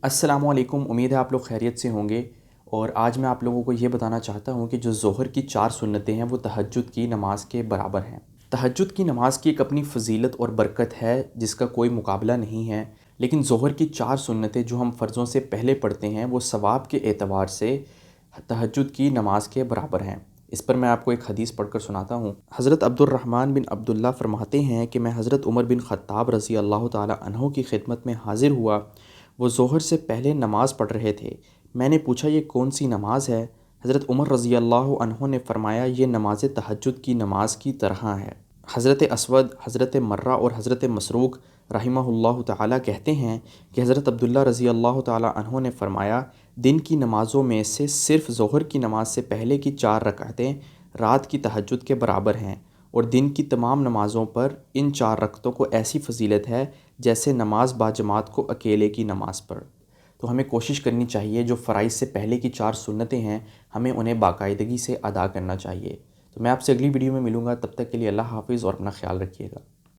अस्सलामुअलैकुम। उम्मीद है आप लोग खैरियत से होंगे। और आज मैं आप लोगों को ये बताना चाहता हूँ कि जो ज़ोहर की 4 सुन्नतें हैं वो तहज्जुद की नमाज़ के बराबर हैं। तहज्जुद की नमाज़ की एक अपनी फ़ज़ीलत और बरकत है जिसका कोई मुकाबला नहीं है, लेकिन ज़ोहर की 4 सुन्नतें जो हम फ़र्ज़ों से पहले पढ़ते हैं वो सवाब के एतबार से तहज्जुद की नमाज़ के बराबर हैं। इस पर मैं आपको एक हदीस पढ़कर सुनाता हूँ। हज़रत अब्दुर्रहमान बिन अब्दुल्ला फ़रमाते हैं कि मैं हज़रत उमर बिन ख़त्ताब रज़ी अल्लाह ताला अन्हो की खिदमत में हाज़िर हुआ। वो ज़ोहर से पहले नमाज़ पढ़ रहे थे। मैंने पूछा, ये कौन सी नमाज़ है? हज़रत उमर रज़ी अल्लाह अन्हो ने फ़रमाया, ये नमाज़ तहज्जुद की नमाज़ की तरह है। हज़रत असवद, हज़रत मर्रा और हज़रत मसरूक रहिमहुल्लाह ताला कहते हैं कि हज़रत अब्दुल्ला रज़ी अल्लाह ताला अन्हो ने फ़रमाया, दिन की नमाज़ों में से सिर्फ़ ज़ोहर की नमाज़ से पहले की 4 रकातें रात की तहज्जुद के बराबर हैं, और दिन की तमाम नमाज़ों पर इन 4 रकतों को ऐसी फ़जीलत है जैसे नमाज बाजमात को अकेले की नमाज़ पर। तो हमें कोशिश करनी चाहिए जो फ़राइज़ से पहले की 4 सुन्नतें हैं हमें उन्हें बाकायदगी से अदा करना चाहिए। तो मैं आपसे अगली वीडियो में मिलूँगा, तब तक के लिए अल्लाह हाफ़िज़ और अपना ख़्याल रखिएगा।